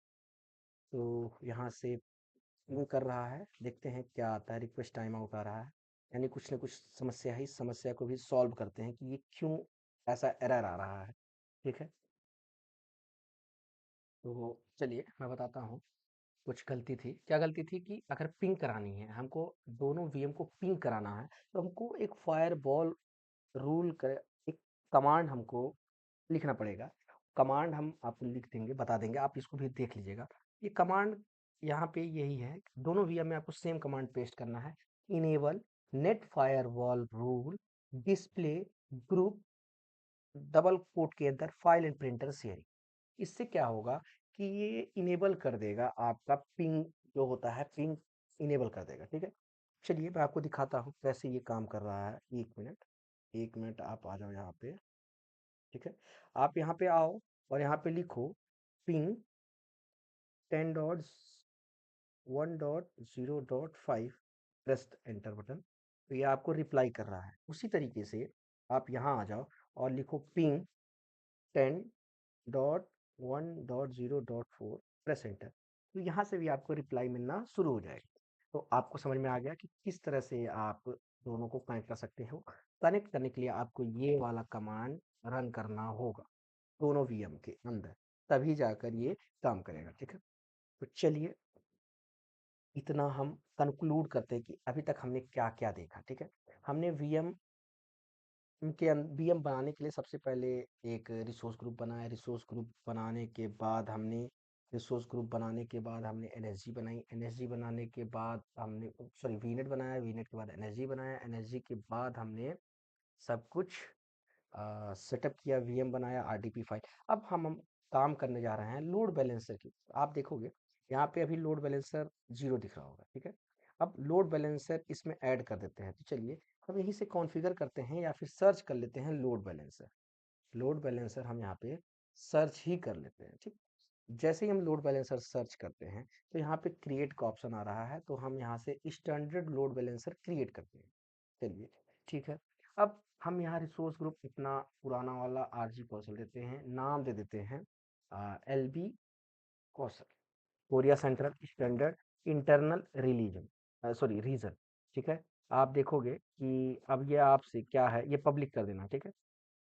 Speaker 1: तो यहाँ से पिंग कर रहा है, देखते हैं क्या आता है। रिक्वेस्ट टाइम आउट आ रहा है, यानी कुछ ना कुछ समस्या है। इस समस्या को भी सॉल्व करते हैं कि ये क्यों ऐसा एरर आ रहा है। ठीक है, तो चलिए मैं बताता हूँ। कुछ गलती थी, क्या गलती थी कि अगर पिंग करानी है हमको, दोनों वीएम को पिंग कराना है, तो हमको एक फायरवॉल रूल कर एक कमांड हमको लिखना पड़ेगा। कमांड हम आपको लिख देंगे, बता देंगे, आप इसको भी देख लीजिएगा। ये कमांड यहाँ पे यही है, दोनों वीएम में आपको सेम कमांड पेस्ट करना है। Enable net firewall rule display group double quote के अंदर फाइल एंड प्रिंटर शेयरिंग। इससे क्या होगा कि ये इनेबल कर देगा आपका पिंग, जो होता है पिंग इनेबल कर देगा। ठीक है, चलिए मैं आपको दिखाता हूँ कैसे ये काम कर रहा है। 1 मिनट, 1 मिनट आप आ जाओ यहाँ पे। ठीक है, आप यहाँ पे आओ और यहाँ पे लिखो पिंग 10.1.0.5, प्रेस एंटर बटन। तो ये आपको रिप्लाई कर रहा है। उसी तरीके से आप यहाँ आ जाओ और लिखो पिंग 10.1.0.4, प्रेस एंटर। तो यहाँ से भी आपको रिप्लाई मिलना शुरू हो जाएगा। तो आपको समझ में आ गया कि किस तरह से आप दोनों को कनेक्ट कर सकते हो। कनेक्ट करने के लिए आपको ये वाला कमांड रन करना होगा दोनों वीएम के अंदर, तभी जाकर ये काम करेगा। ठीक है, तो चलिए इतना हम कंक्लूड करते हैं कि अभी तक हमने क्या क्या देखा। ठीक है, हमने वीएम बनाने के लिए सबसे पहले एक रिसोर्स ग्रुप बनाया। रिसोर्स ग्रुप बनाने के बाद हमने एनएसजी बनाई। एनएसजी बनाने के बाद हमने सॉरी वीनेट बनाया। वीनेट के बाद एनएसजी बनाया। एनएसजी के बाद हमने सब कुछ सेटअप किया, वीएम बनाया, आरडीपी फाइल। अब हम काम करने जा रहे हैं लोड बैलेंसर की। आप देखोगे यहाँ पे अभी लोड बैलेंसर 0 दिख रहा होगा। ठीक है, अब लोड बैलेंसर इसमें ऐड कर देते हैं। तो चलिए हम यहीं से कॉन्फ़िगर करते हैं या फिर सर्च कर लेते हैं लोड बैलेंसर। लोड बैलेंसर हम यहाँ पे सर्च ही कर लेते हैं। ठीक, जैसे ही हम लोड बैलेंसर सर्च करते हैं तो यहाँ पे क्रिएट का ऑप्शन आ रहा है, तो हम यहाँ से स्टैंडर्ड लोड बैलेंसर क्रिएट करते हैं। चलिए ठीक है, अब हम यहाँ रिसोर्स ग्रुप अपना पुराना वाला आरजी कौशल देते हैं, नाम दे देते हैं LB Kaushal, Korea central standard internal religion sorry region. ठीक है, आप देखोगे कि अब ये आपसे क्या है, ये पब्लिक कर देना। ठीक है,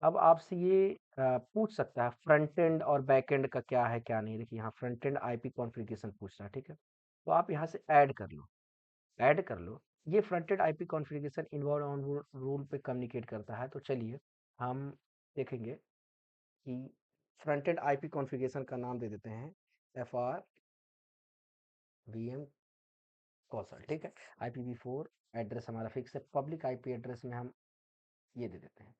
Speaker 1: अब आपसे ये पूछ सकता है फ्रंट एंड और बैक एंड का क्या है क्या नहीं। देखिए यहाँ फ्रंट एंड आईपी कॉन्फ़िगरेशन पूछ रहा है। ठीक है, तो आप यहाँ से ऐड कर लो, ऐड कर लो। ये front end IP configuration inbound outbound rule पे कम्युनिकेट करता है। तो चलिए हम देखेंगे कि फ्रंट एंड आईपी कॉन्फ़िगरेशन का नाम दे देते हैं FR VM कौशल। ठीक है, IPv4 एड्रेस हमारा फिक्स है। पब्लिक आईपी एड्रेस में हम ये दे देते हैं।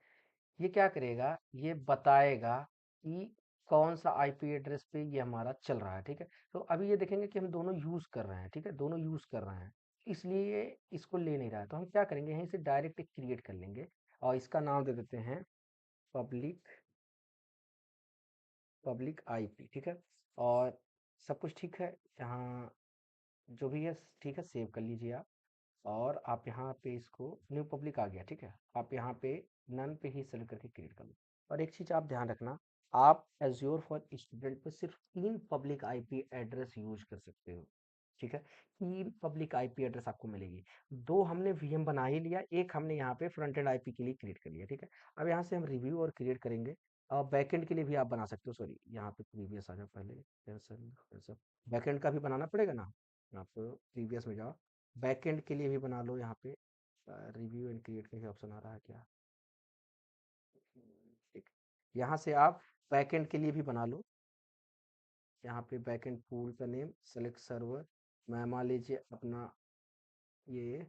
Speaker 1: ये क्या करेगा, ये बताएगा कि कौन सा आईपी एड्रेस पे ये हमारा चल रहा है। ठीक है, तो अभी ये देखेंगे कि हम दोनों यूज़ कर रहे हैं। ठीक है, दोनों यूज़ कर रहे हैं, इसलिए इसको ले नहीं रहा है। तो हम क्या करेंगे, यहीं से डायरेक्ट क्रिएट कर लेंगे और इसका नाम दे देते हैं पब्लिक पब्लिक आईपी। ठीक है, और सब कुछ ठीक है यहाँ, जो भी है ठीक है, सेव कर लीजिए आप। और आप यहाँ पे इसको न्यू पब्लिक आ गया। ठीक है, आप यहाँ पे नन पे ही सेलेक्ट करके क्रिएट कर लो। और एक चीज़ आप ध्यान रखना, आप एज्योर फॉर स्टूडेंट पे सिर्फ 3 पब्लिक आईपी एड्रेस यूज कर सकते हो। ठीक है, 3 पब्लिक आईपी एड्रेस आपको मिलेगी। 2 हमने वीएम बना ही लिया, एक हमने यहाँ पे फ्रंट एंड आईपी के लिए क्रिएट कर लिया। ठीक है, अब यहाँ से हम रिव्यू और क्रिएट करेंगे। और बैकएंड के लिए भी आप बना सकते हो। सॉरी यहाँ पे प्रीवियस आ जाओ, पहले कैंसिल बैकएंड का भी बनाना पड़ेगा ना। आप प्रीवियस में जाओ, बैकएंड के लिए भी बना लो। यहाँ पे रिव्यू एंड क्रिएट का ही ऑप्शन आ रहा है क्या। ठीक, यहाँ से आप बैकएंड के लिए भी बना लो। यहाँ पे बैकएंड पूल का नेम, सेलेक्ट सर्वर, मैं मान लीजिए अपना ये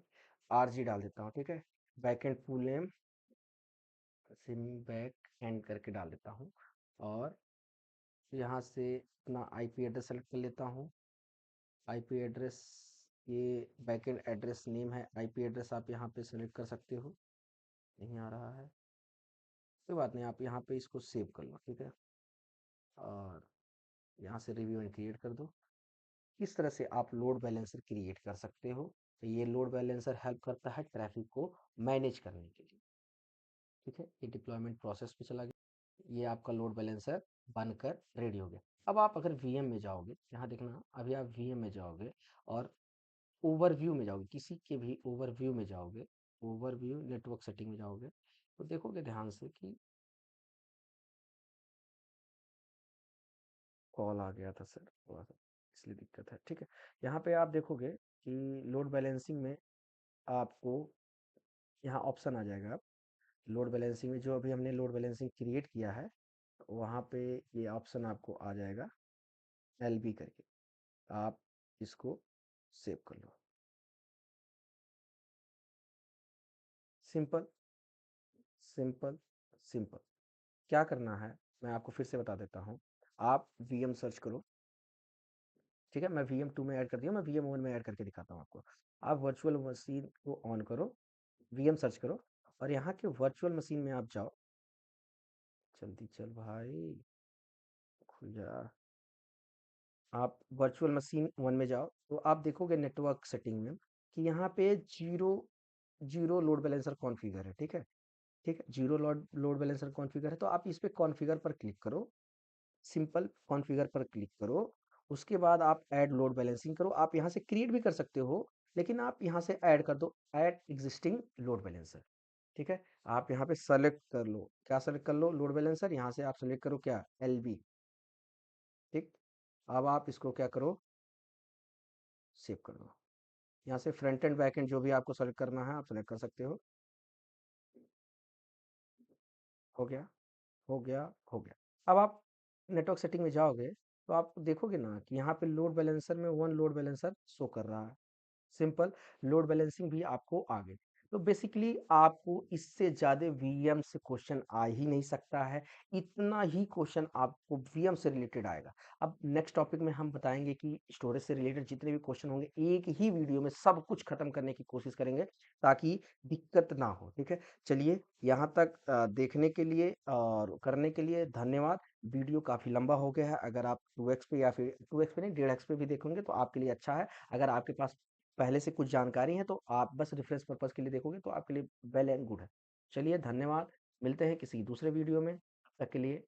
Speaker 1: आरजी डाल देता हूँ, ठीक है। Backend pool name SIM back and करके डाल देता हूँ, और यहाँ से अपना आईपी एड्रेस सेलेक्ट कर लेता हूँ। आईपी एड्रेस, ये बैकएंड एड्रेस नेम है, आईपी एड्रेस आप यहाँ पे सेलेक्ट कर सकते हो। नहीं आ रहा है, कोई बात नहीं, आप यहाँ पे इसको सेव कर लो, ठीक है। और यहाँ से रिव्यू एंड क्रिएट कर दो। इस तरह से आप लोड बैलेंसर क्रिएट कर सकते हो। तो ये लोड बैलेंसर हेल्प करता है ट्रैफिक को मैनेज करने के लिए, ठीक है। ये डिप्लॉयमेंट प्रोसेस पे चला गया, ये आपका लोड बैलेंसर बनकर रेडी हो गया। अब आप अगर वीएम में जाओगे, यहाँ देखना, अभी आप वीएम में जाओगे और ओवरव्यू में जाओगे, किसी के भी ओवरव्यू में जाओगे, ओवरव्यू नेटवर्क सेटिंग में जाओगे, तो देखोगे ध्यान से कि कॉल आ गया था सर, थोड़ा सा इसलिए दिक्कत है, ठीक है। यहाँ पे आप देखोगे कि लोड बैलेंसिंग में आपको यहाँ ऑप्शन आ जाएगा। लोड बैलेंसिंग में जो अभी हमने लोड बैलेंसिंग क्रिएट किया है, वहाँ पे ये ऑप्शन आपको आ जाएगा एलबी करके, आप इसको सेव कर लो। Simple simple simple. क्या करना है मैं आपको फिर से बता देता हूँ। आप वीएम सर्च करो, ठीक है। मैं वीएम 2 में ऐड कर दिया, मैं वीएम 1 में ऐड करके दिखाता हूँ आपको। आप वर्चुअल मशीन को ऑन करो, वीएम सर्च करो, और यहाँ के वर्चुअल मशीन में आप जाओ। जल्दी चल भाई, खुल जा। आप वर्चुअल मशीन 1 में जाओ, तो आप देखोगे नेटवर्क सेटिंग में कि यहाँ पे zero zero load balancer configure है, ठीक है। ठीक है, जीरो लोड बैलेंसर कॉन्फ़िगर है, तो आप इस पे कॉन्फ़िगर पर क्लिक करो। सिंपल कॉन्फ़िगर पर क्लिक करो। उसके बाद आप ऐड लोड बैलेंसिंग करो। आप यहाँ से क्रिएट भी कर सकते हो, लेकिन आप यहाँ से ऐड कर दो, ऐड एग्जिस्टिंग लोड बैलेंसर, ठीक है। आप यहाँ पे सेलेक्ट कर लो, क्या सेलेक्ट कर लो, लोड बैलेंसर। यहाँ से आप सेलेक्ट करो क्या, एलबी, ठीक। अब आप इसको क्या करो, सेव कर दो। यहाँ से फ्रंट एंड बैक एंड जो भी आपको सेलेक्ट करना है आप सेलेक्ट कर सकते हो। हो गया, हो गया, हो गया। अब आप नेटवर्क सेटिंग में जाओगे, तो आप देखोगे ना कि यहाँ पे लोड बैलेंसर में 1 लोड बैलेंसर शो कर रहा है। सिंपल, लोड बैलेंसिंग भी आपको आ गई। तो बेसिकली आपको इससे ज़्यादा वीएम से क्वेश्चन आ ही नहीं सकता है। इतना ही क्वेश्चन आपको वीएम से रिलेटेड आएगा। अब नेक्स्ट टॉपिक में हम बताएंगे कि स्टोरेज से रिलेटेड जितने भी क्वेश्चन होंगे, एक ही वीडियो में सब कुछ खत्म करने की कोशिश करेंगे, ताकि दिक्कत ना हो, ठीक है। चलिए, यहाँ तक देखने के लिए और करने के लिए धन्यवाद। वीडियो काफ़ी लंबा हो गया है। अगर आप 2x पे या फिर 2x पे नहीं, 1.5x पे भी देखेंगे तो आपके लिए अच्छा है। अगर आपके पास पहले से कुछ जानकारी है, तो आप बस रेफरेंस पर्पस के लिए देखोगे तो आपके लिए वेल एंड गुड है। चलिए, धन्यवाद। मिलते हैं किसी दूसरे वीडियो में, तब तक के लिए